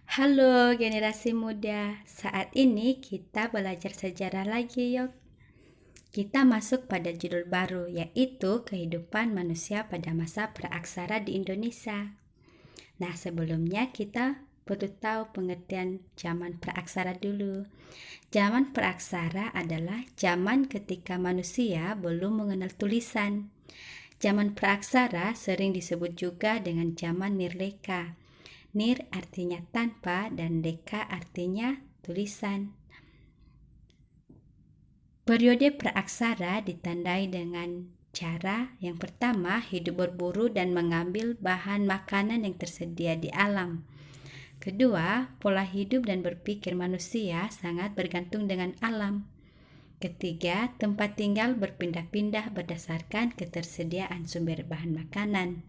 Halo generasi muda, saat ini kita belajar sejarah lagi yuk. Kita masuk pada judul baru yaitu kehidupan manusia pada masa praaksara di Indonesia. Nah sebelumnya kita perlu tahu pengertian zaman praaksara dulu. Zaman praaksara adalah zaman ketika manusia belum mengenal tulisan. Zaman praaksara sering disebut juga dengan zaman nirleka. Nir artinya tanpa dan leka artinya tulisan. Periode praaksara ditandai dengan cara yang pertama hidup berburu dan mengambil bahan makanan yang tersedia di alam. Kedua, pola hidup dan berpikir manusia sangat bergantung dengan alam. Ketiga, tempat tinggal berpindah-pindah berdasarkan ketersediaan sumber bahan makanan.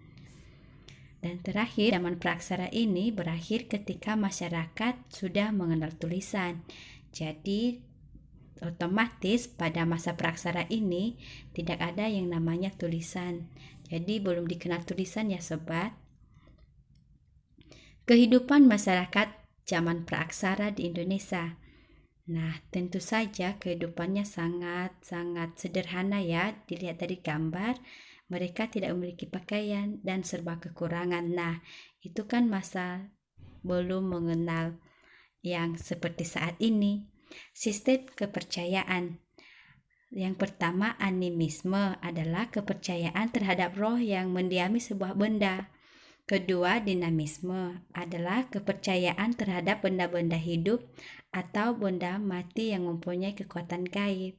Dan terakhir, zaman praaksara ini berakhir ketika masyarakat sudah mengenal tulisan. Jadi, otomatis pada masa praaksara ini tidak ada yang namanya tulisan. Jadi, belum dikenal tulisan ya sobat. Kehidupan masyarakat zaman praaksara di Indonesia. Nah, tentu saja kehidupannya sangat-sangat sederhana ya, dilihat dari gambar. Mereka tidak memiliki pakaian dan serba kekurangan. Nah, itu kan masa belum mengenal yang seperti saat ini. Sistem kepercayaan. Yang pertama, animisme adalah kepercayaan terhadap roh yang mendiami sebuah benda. Kedua, dinamisme adalah kepercayaan terhadap benda-benda hidup atau benda mati yang mempunyai kekuatan gaib.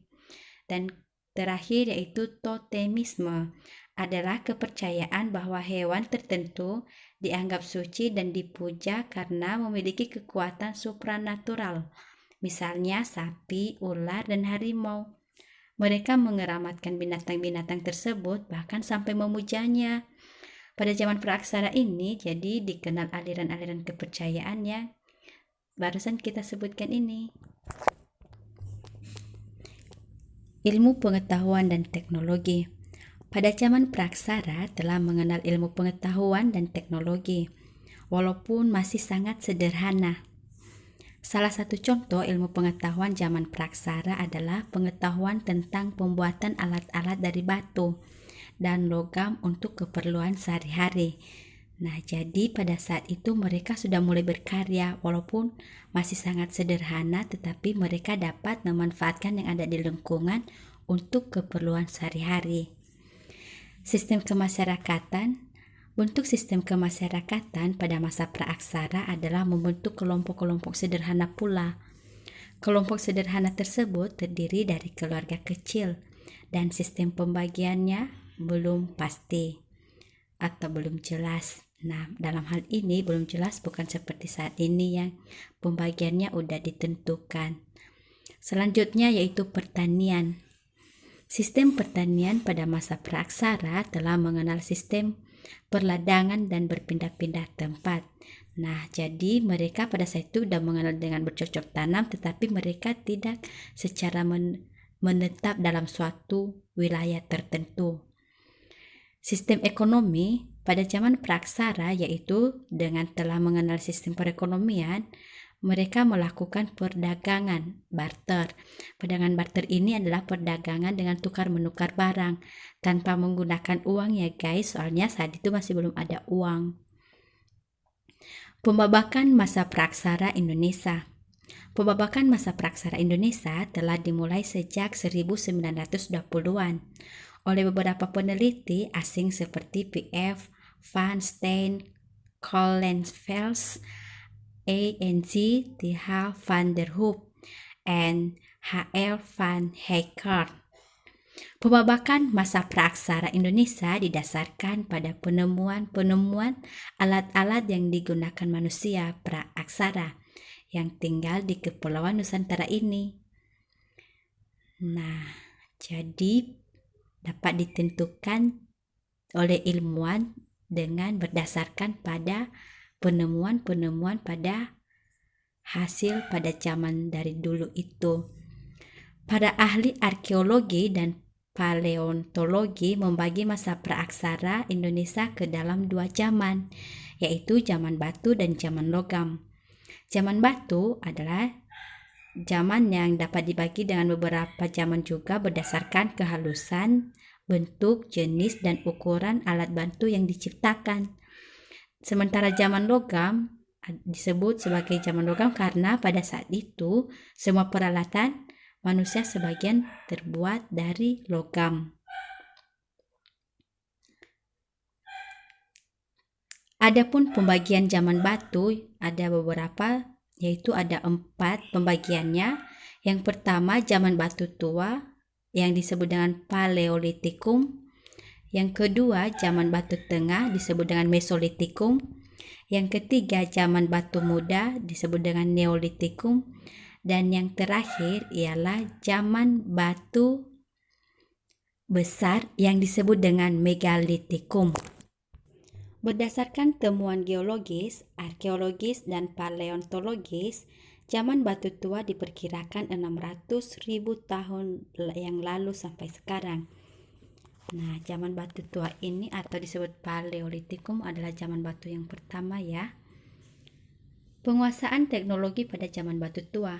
Dan terakhir yaitu totemisme adalah kepercayaan bahwa hewan tertentu dianggap suci dan dipuja karena memiliki kekuatan supranatural. Misalnya sapi, ular, dan harimau. Mereka mengeramatkan binatang-binatang tersebut bahkan sampai memujanya. Pada zaman praaksara ini jadi dikenal aliran-aliran kepercayaan yang barusan kita sebutkan ini. Ilmu pengetahuan dan teknologi. Pada zaman praaksara telah mengenal ilmu pengetahuan dan teknologi, walaupun masih sangat sederhana. Salah satu contoh ilmu pengetahuan zaman praaksara adalah pengetahuan tentang pembuatan alat-alat dari batu dan logam untuk keperluan sehari-hari. Nah, jadi pada saat itu mereka sudah mulai berkarya walaupun masih sangat sederhana, tetapi mereka dapat memanfaatkan yang ada di lingkungan untuk keperluan sehari-hari. Sistem kemasyarakatan. Bentuk sistem kemasyarakatan pada masa praaksara adalah membentuk kelompok-kelompok sederhana pula. Kelompok sederhana tersebut terdiri dari keluarga kecil dan sistem pembagiannya belum pasti atau belum jelas. Nah, dalam hal ini belum jelas bukan seperti saat ini yang pembagiannya udah ditentukan. Selanjutnya yaitu pertanian. Sistem pertanian pada masa praaksara telah mengenal sistem perladangan dan berpindah-pindah tempat. Nah, jadi mereka pada saat itu sudah mengenal dengan bercocok tanam, tetapi mereka tidak secara menetap dalam suatu wilayah tertentu. Sistem ekonomi pada zaman praaksara yaitu dengan telah mengenal sistem perekonomian, mereka melakukan perdagangan barter. Perdagangan barter ini adalah perdagangan dengan tukar-menukar barang tanpa menggunakan uang ya guys, soalnya saat itu masih belum ada uang. Pembabakan masa praaksara Indonesia. Pembabakan masa praaksara Indonesia telah dimulai sejak 1920-an oleh beberapa peneliti asing seperti P.F. Van Steen, Colenfels, A.N.G. T. H. van der Hoop, and H.L. van Heijkaart. Pembabakan masa praaksara Indonesia didasarkan pada penemuan alat-alat yang digunakan manusia praaksara yang tinggal di Kepulauan Nusantara ini. Nah, jadi dapat ditentukan oleh ilmuwan dengan berdasarkan pada penemuan-penemuan pada hasil pada zaman dari dulu itu. Para ahli arkeologi dan paleontologi membagi masa praaksara Indonesia ke dalam dua zaman, yaitu zaman batu dan zaman logam. Zaman batu adalah zaman yang dapat dibagi dengan beberapa zaman juga berdasarkan kehalusan, bentuk, jenis, dan ukuran alat bantu yang diciptakan. Sementara zaman logam disebut sebagai zaman logam karena pada saat itu semua peralatan manusia sebagian terbuat dari logam. Adapun pembagian zaman batu ada beberapa, yaitu ada 4 pembagiannya. Yang pertama zaman batu tua yang disebut dengan Paleolitikum. Yang kedua zaman batu tengah disebut dengan Mesolitikum. Yang ketiga zaman batu muda disebut dengan Neolitikum. Dan yang terakhir ialah zaman batu besar yang disebut dengan Megalitikum. Berdasarkan temuan geologis, arkeologis, dan paleontologis, zaman batu tua diperkirakan 600.000 tahun yang lalu sampai sekarang. Nah, zaman batu tua ini atau disebut Paleolitikum adalah zaman batu yang pertama ya. Penguasaan teknologi pada zaman batu tua.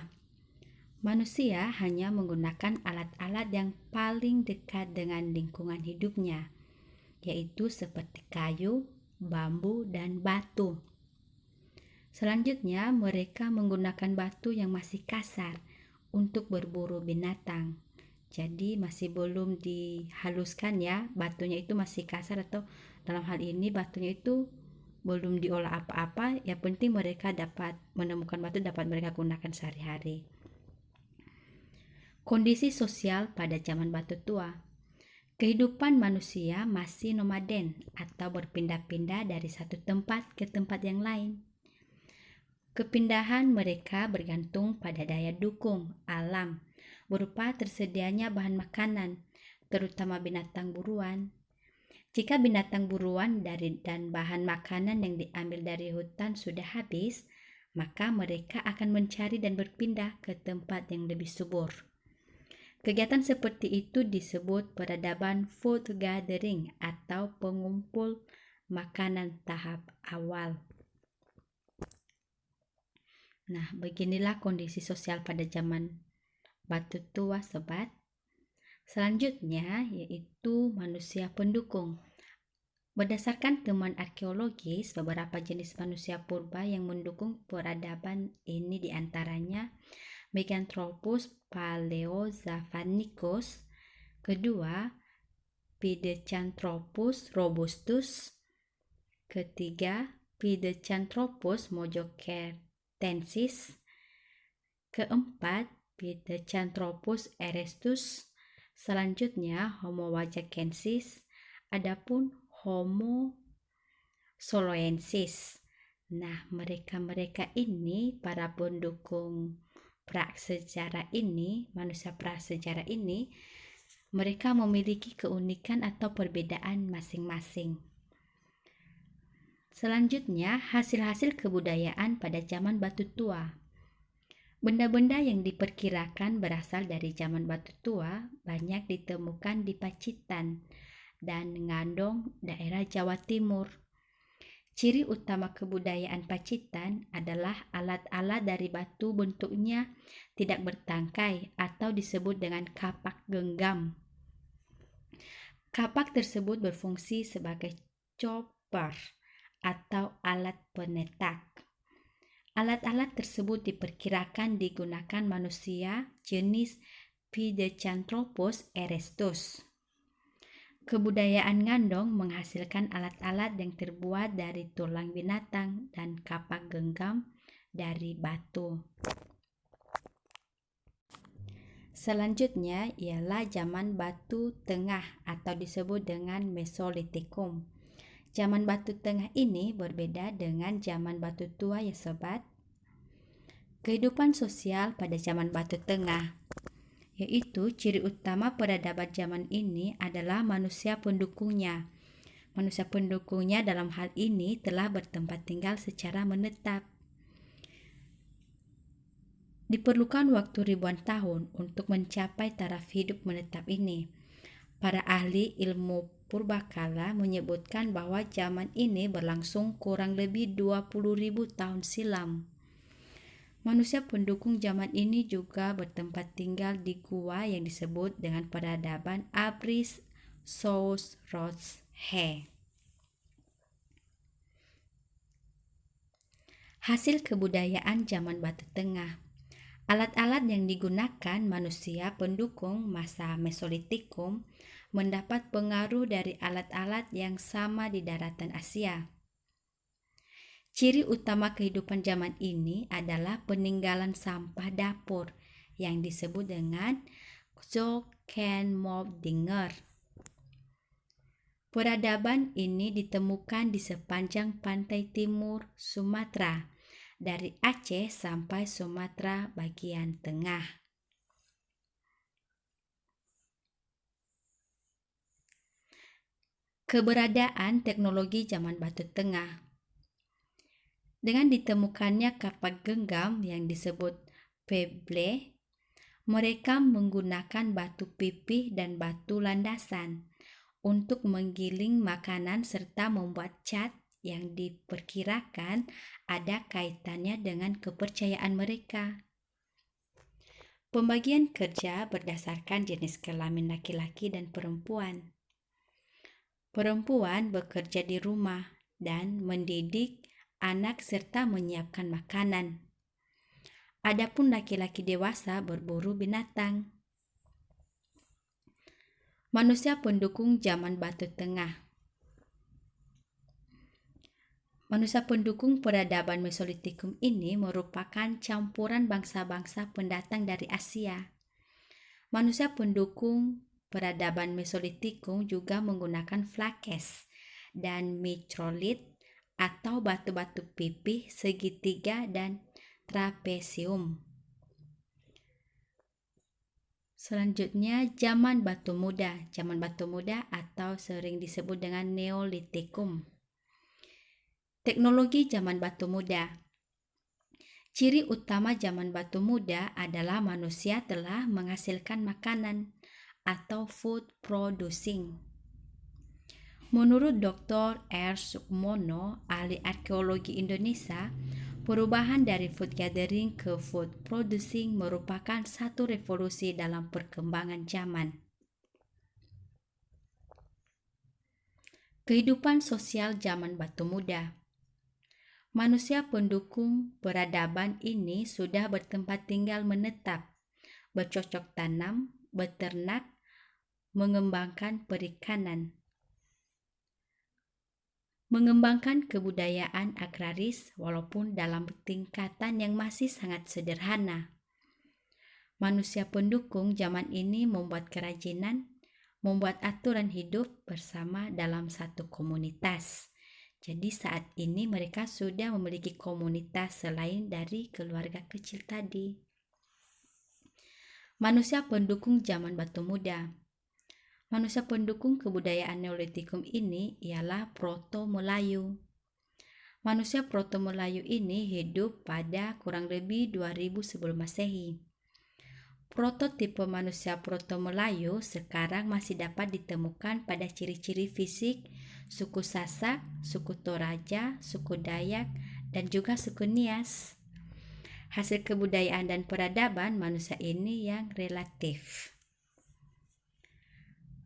Manusia hanya menggunakan alat-alat yang paling dekat dengan lingkungan hidupnya, yaitu seperti kayu, bambu, dan batu. Selanjutnya, mereka menggunakan batu yang masih kasar untuk berburu binatang. Jadi masih belum dihaluskan ya, batunya itu masih kasar, atau dalam hal ini batunya itu belum diolah apa-apa. Yang penting mereka dapat menemukan batu, dapat mereka gunakan sehari-hari. Kondisi sosial pada zaman batu tua. Kehidupan manusia masih nomaden atau berpindah-pindah dari satu tempat ke tempat yang lain. Kepindahan mereka bergantung pada daya dukung alam berupa tersedianya bahan makanan, terutama binatang buruan. Jika binatang buruan dan bahan makanan yang diambil dari hutan sudah habis, maka mereka akan mencari dan berpindah ke tempat yang lebih subur. Kegiatan seperti itu disebut peradaban food gathering atau pengumpul makanan tahap awal. Nah, beginilah kondisi sosial pada zaman batu tua, sobat. Selanjutnya yaitu manusia pendukung. Berdasarkan temuan arkeologis, beberapa jenis manusia purba yang mendukung peradaban ini diantaranya Meganthropus paleozavanicus, kedua Pithecanthropus robustus, ketiga Pithecanthropus mojocertensis, keempat Pithecanthropus erectus, selanjutnya Homo wajakensis, adapun Homo soloensis. Nah, mereka ini para pendukung prasejarah ini, manusia prasejarah ini, mereka memiliki keunikan atau perbedaan masing-masing. Selanjutnya, hasil-hasil kebudayaan pada zaman batu tua. Benda-benda yang diperkirakan berasal dari zaman batu tua banyak ditemukan di Pacitan dan Ngandong, daerah Jawa Timur. Ciri utama kebudayaan Pacitan adalah alat-alat dari batu bentuknya tidak bertangkai atau disebut dengan kapak genggam. Kapak tersebut berfungsi sebagai chopper atau alat penetak. Alat-alat tersebut diperkirakan digunakan manusia jenis Pithecanthropus erectus. Kebudayaan Ngandong menghasilkan alat-alat yang terbuat dari tulang binatang dan kapak genggam dari batu. Selanjutnya ialah zaman batu tengah atau disebut dengan Mesolitikum. Zaman batu tengah ini berbeda dengan zaman batu tua ya sobat. Kehidupan sosial pada zaman batu tengah, yaitu ciri utama peradaban zaman ini adalah manusia pendukungnya. Manusia pendukungnya dalam hal ini telah bertempat tinggal secara menetap. Diperlukan waktu ribuan tahun untuk mencapai taraf hidup menetap ini. Para ahli ilmu purbakala menyebutkan bahwa zaman ini berlangsung kurang lebih 20.000 tahun silam. Manusia pendukung zaman ini juga bertempat tinggal di gua yang disebut dengan peradaban Abris Sous Rots He. Hasil kebudayaan zaman Batu Tengah. Alat-alat yang digunakan manusia pendukung masa Mesolitikum mendapat pengaruh dari alat-alat yang sama di daratan Asia. Ciri utama kehidupan zaman ini adalah peninggalan sampah dapur yang disebut dengan Zokenmobdinger. Peradaban ini ditemukan di sepanjang pantai timur Sumatera, dari Aceh sampai Sumatera bagian tengah. Keberadaan teknologi zaman Batu Tengah. Dengan ditemukannya kapak genggam yang disebut pebble, mereka menggunakan batu pipih dan batu landasan untuk menggiling makanan serta membuat cat yang diperkirakan ada kaitannya dengan kepercayaan mereka. Pembagian kerja berdasarkan jenis kelamin laki-laki dan perempuan. Perempuan bekerja di rumah dan mendidik anak serta menyiapkan makanan. Adapun laki-laki dewasa berburu binatang. Manusia pendukung zaman Batu Tengah. Manusia pendukung peradaban Mesolitikum ini merupakan campuran bangsa-bangsa pendatang dari Asia. Manusia pendukung peradaban Mesolitikum juga menggunakan flakes dan mitrolit atau batu-batu pipih segitiga dan trapesium. Selanjutnya, zaman Batu Muda. Zaman Batu Muda atau sering disebut dengan Neolitikum. Teknologi zaman Batu Muda. Ciri utama zaman Batu Muda adalah manusia telah menghasilkan makanan atau food producing. Menurut Dr. R. Sukmono, ahli arkeologi Indonesia, perubahan dari food gathering ke food producing merupakan satu revolusi dalam perkembangan zaman. Kehidupan sosial zaman Batu Muda. Manusia pendukung peradaban ini sudah bertempat tinggal menetap, bercocok tanam, beternak, mengembangkan perikanan. Mengembangkan kebudayaan agraris walaupun dalam tingkatan yang masih sangat sederhana. Manusia pendukung zaman ini membuat kerajinan, membuat aturan hidup bersama dalam satu komunitas. Jadi saat ini mereka sudah memiliki komunitas selain dari keluarga kecil tadi. Manusia pendukung zaman Batu Muda. Manusia pendukung kebudayaan Neolitikum ini ialah Proto-Melayu. Manusia Proto-Melayu ini hidup pada kurang lebih 2000 sebelum Masehi. Prototipe manusia Proto-Melayu sekarang masih dapat ditemukan pada ciri-ciri fisik suku Sasak, suku Toraja, suku Dayak, dan juga suku Nias. Hasil kebudayaan dan peradaban manusia ini yang relatif.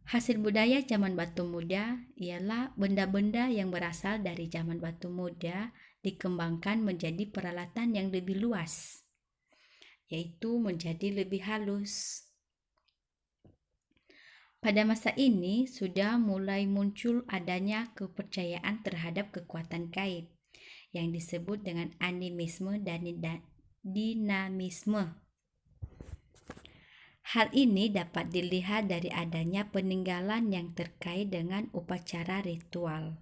Hasil budaya zaman Batu Muda ialah benda-benda yang berasal dari zaman Batu Muda dikembangkan menjadi peralatan yang lebih luas, yaitu menjadi lebih halus. Pada masa ini sudah mulai muncul adanya kepercayaan terhadap kekuatan gaib yang disebut dengan animisme dan dinamisme. Hal ini dapat dilihat dari adanya peninggalan yang terkait dengan upacara ritual.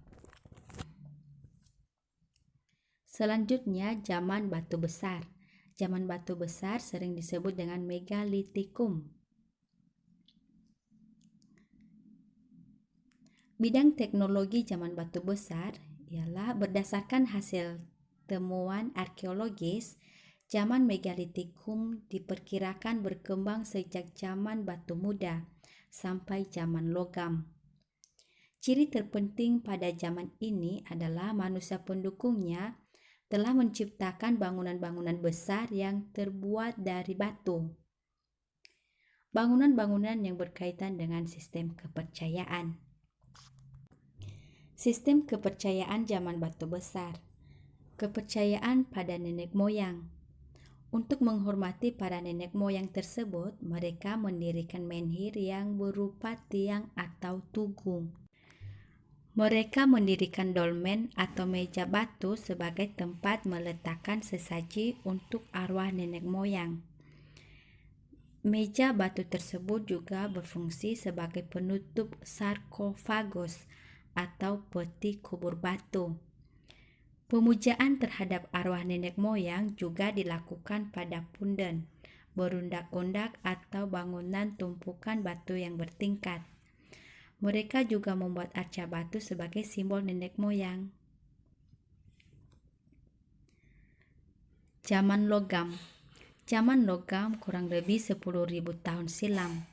Selanjutnya, zaman Batu Besar. Zaman Batu Besar sering disebut dengan Megalitikum. Bidang teknologi zaman Batu Besar ialah berdasarkan hasil temuan arkeologis. Zaman Megalitikum diperkirakan berkembang sejak zaman Batu Muda sampai zaman Logam. Ciri terpenting pada zaman ini adalah manusia pendukungnya telah menciptakan bangunan-bangunan besar yang terbuat dari batu. Bangunan-bangunan yang berkaitan dengan sistem kepercayaan. Sistem kepercayaan zaman batu besar. Kepercayaan pada nenek moyang. Untuk menghormati para nenek moyang tersebut, mereka mendirikan menhir yang berupa tiang atau tugu. Mereka mendirikan dolmen atau meja batu sebagai tempat meletakkan sesaji untuk arwah nenek moyang. Meja batu tersebut juga berfungsi sebagai penutup sarkofagus atau peti kubur batu. Pemujaan terhadap arwah nenek moyang juga dilakukan pada punden, berundak-undak atau bangunan tumpukan batu yang bertingkat. Mereka juga membuat arca batu sebagai simbol nenek moyang. Zaman logam. Zaman logam kurang lebih 10.000 tahun silam.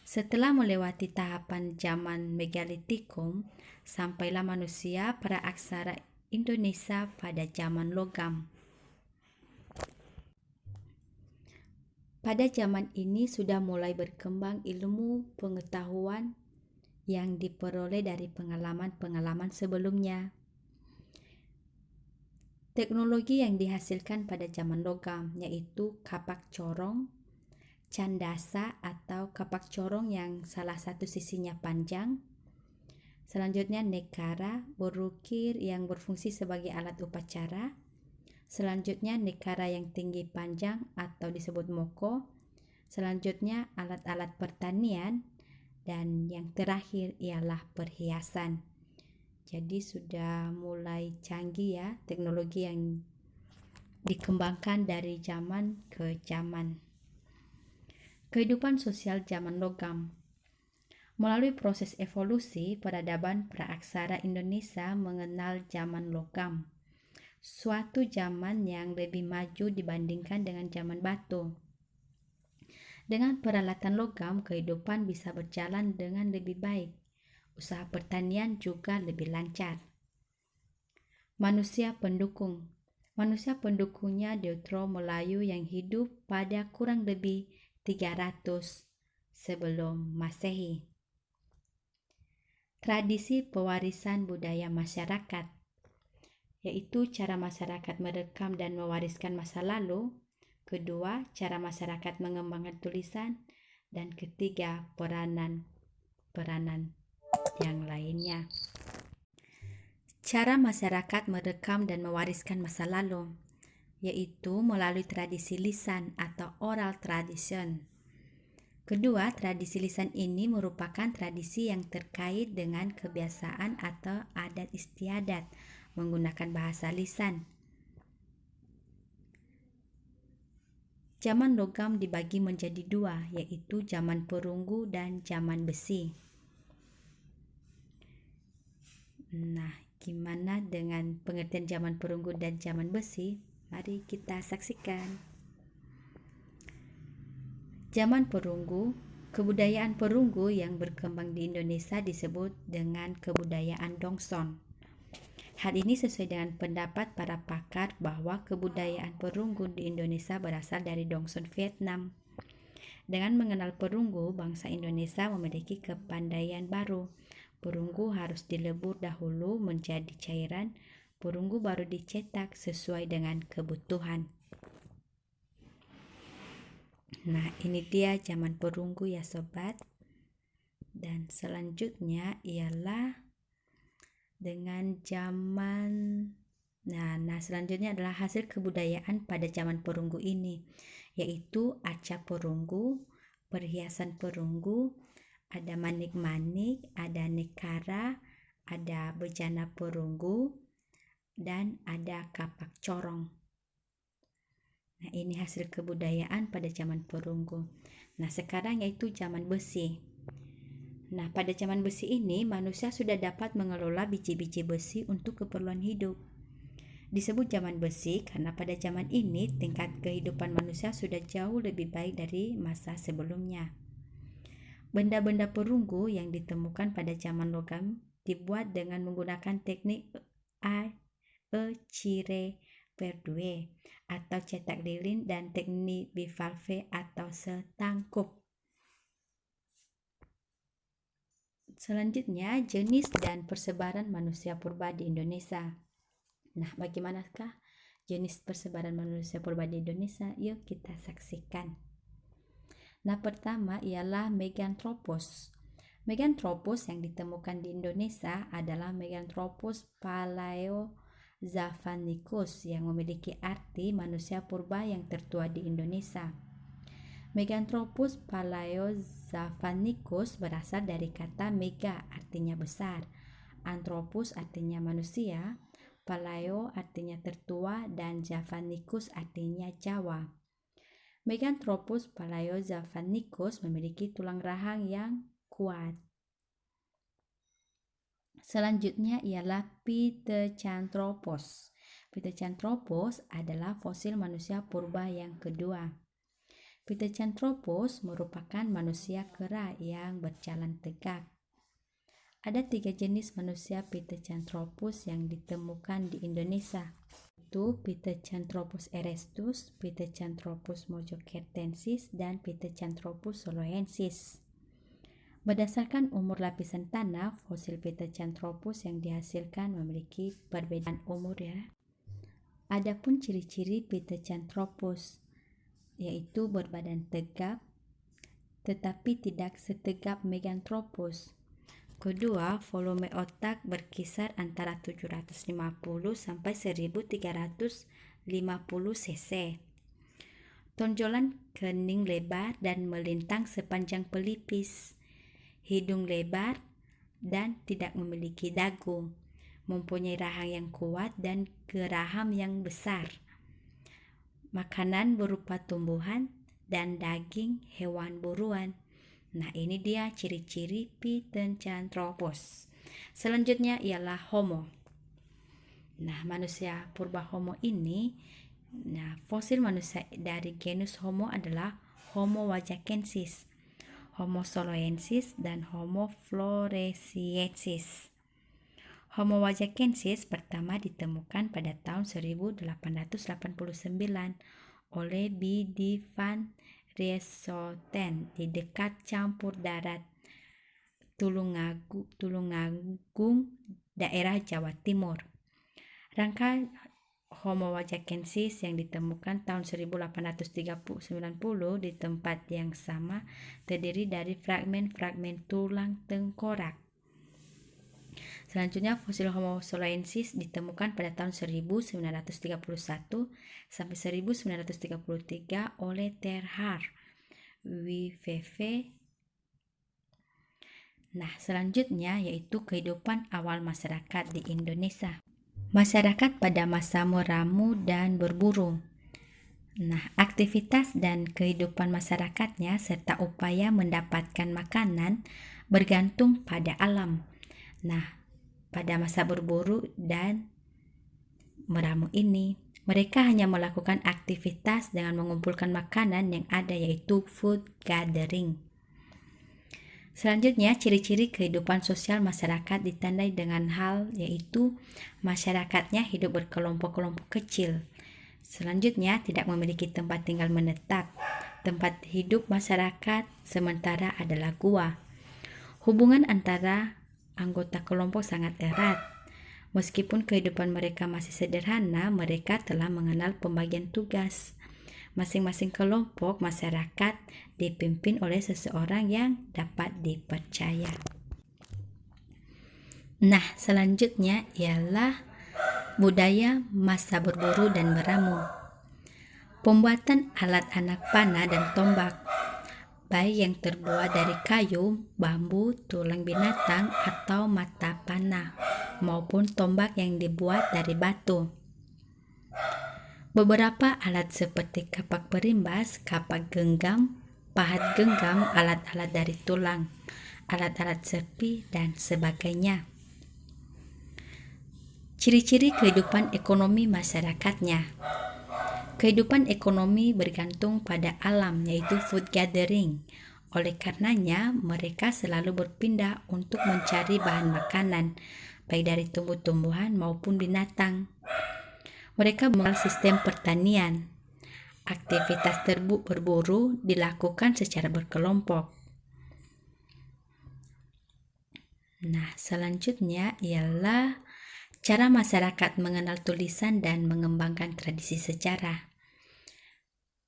Setelah melewati tahapan zaman megalitikum, sampailah manusia praaksara Indonesia pada zaman logam. Pada zaman ini sudah mulai berkembang ilmu pengetahuan yang diperoleh dari pengalaman-pengalaman sebelumnya. Teknologi yang dihasilkan pada zaman logam yaitu kapak corong, candasa atau kapak corong yang salah satu sisinya panjang. Selanjutnya nekara, berukir yang berfungsi sebagai alat upacara. Selanjutnya nekara yang tinggi panjang atau disebut moko. Selanjutnya alat-alat pertanian. Dan yang terakhir ialah perhiasan. Jadi sudah mulai canggih ya teknologi yang dikembangkan dari zaman ke zaman. Kehidupan sosial zaman logam. Melalui proses evolusi, peradaban praaksara Indonesia mengenal zaman logam, suatu zaman yang lebih maju dibandingkan dengan zaman batu. Dengan peralatan logam, kehidupan bisa berjalan dengan lebih baik. Usaha pertanian juga lebih lancar. Manusia pendukung. Manusia pendukungnya Deutero Melayu yang hidup pada kurang lebih 300 sebelum Masehi. Tradisi pewarisan budaya masyarakat, yaitu cara masyarakat merekam dan mewariskan masa lalu. Kedua, cara masyarakat mengembangkan tulisan. Dan ketiga, peranan yang lainnya. Cara masyarakat merekam dan mewariskan masa lalu, yaitu melalui tradisi lisan atau oral tradition. Kedua, tradisi lisan ini merupakan tradisi yang terkait dengan kebiasaan atau adat istiadat menggunakan bahasa lisan. Zaman logam dibagi menjadi dua, yaitu zaman perunggu dan zaman besi. Nah, gimana dengan pengertian zaman perunggu dan zaman besi? Mari kita saksikan. Zaman perunggu, kebudayaan perunggu yang berkembang di Indonesia disebut dengan kebudayaan Dongson. Hal ini sesuai dengan pendapat para pakar bahwa kebudayaan perunggu di Indonesia berasal dari Dongson Vietnam. Dengan mengenal perunggu, bangsa Indonesia memiliki kepandaian baru. Perunggu harus dilebur dahulu menjadi cairan, perunggu baru dicetak sesuai dengan kebutuhan. Nah, ini dia zaman perunggu ya sobat. Dan selanjutnya ialah dengan zaman selanjutnya adalah hasil kebudayaan pada zaman perunggu ini, yaitu arca perunggu, perhiasan perunggu, ada manik-manik, ada nekara, ada bejana perunggu, dan ada kapak corong. Nah, ini hasil kebudayaan pada zaman perunggu. Nah, sekarang yaitu zaman besi. Nah, pada zaman besi ini, manusia sudah dapat mengelola biji-biji besi untuk keperluan hidup. Disebut zaman besi karena pada zaman ini tingkat kehidupan manusia sudah jauh lebih baik dari masa sebelumnya. Benda-benda perunggu yang ditemukan pada zaman logam dibuat dengan menggunakan teknik e-cire per 2 atau cetak lilin dan teknik bivalve atau setangkup. Selanjutnya, jenis dan persebaran manusia purba di Indonesia. Nah, bagaimanakah jenis persebaran manusia purba di Indonesia? Yuk kita saksikan. Nah, pertama ialah Meganthropus. Meganthropus yang ditemukan di Indonesia adalah Meganthropus palaeozavanicus yang memiliki arti manusia purba yang tertua di Indonesia. Meganthropus palaeozavanicus berasal dari kata mega artinya besar, anthropus artinya manusia, paleo artinya tertua, dan javanicus artinya Jawa. Meganthropus palaeozavanicus memiliki tulang rahang yang kuat. Selanjutnya ialah Pithecanthropus. Pithecanthropus adalah fosil manusia purba yang kedua. Pithecanthropus merupakan manusia kera yang berjalan tegak. Ada 3 jenis manusia Pithecanthropus yang ditemukan di Indonesia, yaitu Pithecanthropus erectus, Pithecanthropus mojokertensis, dan Pithecanthropus soloensis. Berdasarkan umur lapisan tanah, fosil Pithecanthropus yang dihasilkan memiliki perbedaan umur ya. Adapun ciri-ciri Pithecanthropus yaitu berbadan tegap tetapi tidak setegap Meganthropus. Kedua, volume otak berkisar antara 750 sampai 1350 cc. Tonjolan kening lebar dan melintang sepanjang pelipis. Hidung lebar dan tidak memiliki dagu. Mempunyai rahang yang kuat dan geraham yang besar. Makanan berupa tumbuhan dan daging hewan buruan. Nah, ini dia ciri-ciri Pithecanthropus. Selanjutnya ialah Homo. Nah, manusia purba Homo ini, fosil manusia dari genus Homo adalah Homo wajakensis, Homo soloensis, dan Homo floresiensis. Homo wajakensis pertama ditemukan pada tahun 1889 oleh B. D. van Riethouten di dekat campur darat Tulungagung, daerah Jawa Timur. Rangka Homo wajakensis yang ditemukan tahun 1890 di tempat yang sama terdiri dari fragmen-fragmen tulang tengkorak. Selanjutnya, fosil Homo soloensis ditemukan pada tahun 1931 sampai 1933 oleh Terhar Wiveve. Nah, selanjutnya yaitu kehidupan awal masyarakat di Indonesia. Masyarakat pada masa meramu dan berburu. Nah, aktivitas dan kehidupan masyarakatnya serta upaya mendapatkan makanan bergantung pada alam. Nah, pada masa berburu dan meramu ini, mereka hanya melakukan aktivitas dengan mengumpulkan makanan yang ada, yaitu food gathering. Selanjutnya, ciri-ciri kehidupan sosial masyarakat ditandai dengan hal yaitu masyarakatnya hidup berkelompok-kelompok kecil. Selanjutnya, tidak memiliki tempat tinggal menetap. Tempat hidup masyarakat sementara adalah gua. Hubungan antara anggota kelompok sangat erat. Meskipun kehidupan mereka masih sederhana, mereka telah mengenal pembagian tugas. Masing-masing kelompok masyarakat dipimpin oleh seseorang yang dapat dipercaya. Nah, selanjutnya ialah budaya masa berburu dan meramu. Pembuatan alat anak panah dan tombak, baik yang terbuat dari kayu, bambu, tulang binatang, atau mata panah, maupun tombak yang dibuat dari batu. Beberapa alat seperti kapak perimbas, kapak genggam, pahat genggam, alat-alat dari tulang, alat-alat serpi, dan sebagainya. Ciri-ciri kehidupan ekonomi masyarakatnya. Kehidupan ekonomi bergantung pada alam, yaitu food gathering. Oleh karenanya, mereka selalu berpindah untuk mencari bahan makanan. baik dari tumbuh-tumbuhan maupun binatang. Mereka mengenal sistem pertanian. Aktivitas berburu dilakukan secara berkelompok. Nah, selanjutnya ialah cara masyarakat mengenal tulisan dan mengembangkan tradisi sejarah.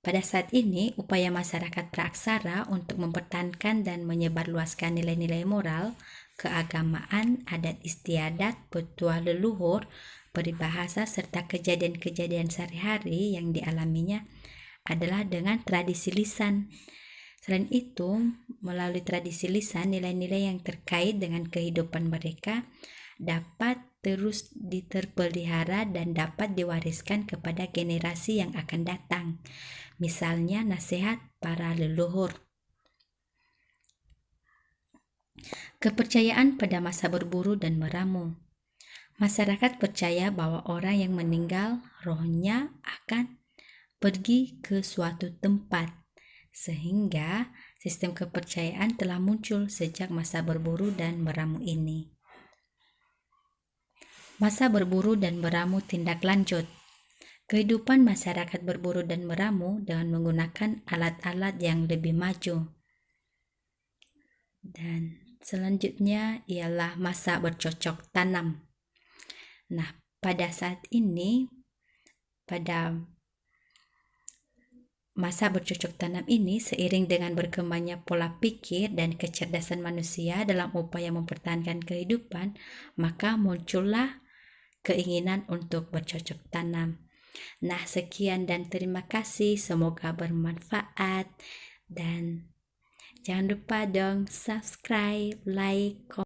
Pada saat ini, upaya masyarakat praaksara untuk mempertahankan dan menyebarluaskan nilai-nilai moral, keagamaan, adat istiadat, petuah leluhur, peribahasa, serta kejadian-kejadian sehari-hari yang dialaminya adalah dengan tradisi lisan. Selain itu, melalui tradisi lisan, nilai-nilai yang terkait dengan kehidupan mereka dapat terus diterpelihara dan dapat diwariskan kepada generasi yang akan datang. Misalnya nasihat para leluhur. Kepercayaan pada masa berburu dan meramu. Masyarakat percaya bahwa orang yang meninggal, rohnya akan pergi ke suatu tempat, sehingga sistem kepercayaan telah muncul sejak masa berburu dan meramu ini. Masa berburu dan meramu tindak lanjut. Kehidupan masyarakat berburu dan meramu dengan menggunakan alat-alat yang lebih maju. Dan selanjutnya ialah masa bercocok tanam. Nah, pada saat ini, pada masa bercocok tanam ini, seiring dengan berkembangnya pola pikir dan kecerdasan manusia dalam upaya mempertahankan kehidupan, maka muncullah keinginan untuk bercocok tanam. Nah, sekian dan terima kasih. Semoga bermanfaat. Dan jangan lupa dong subscribe, like, komen.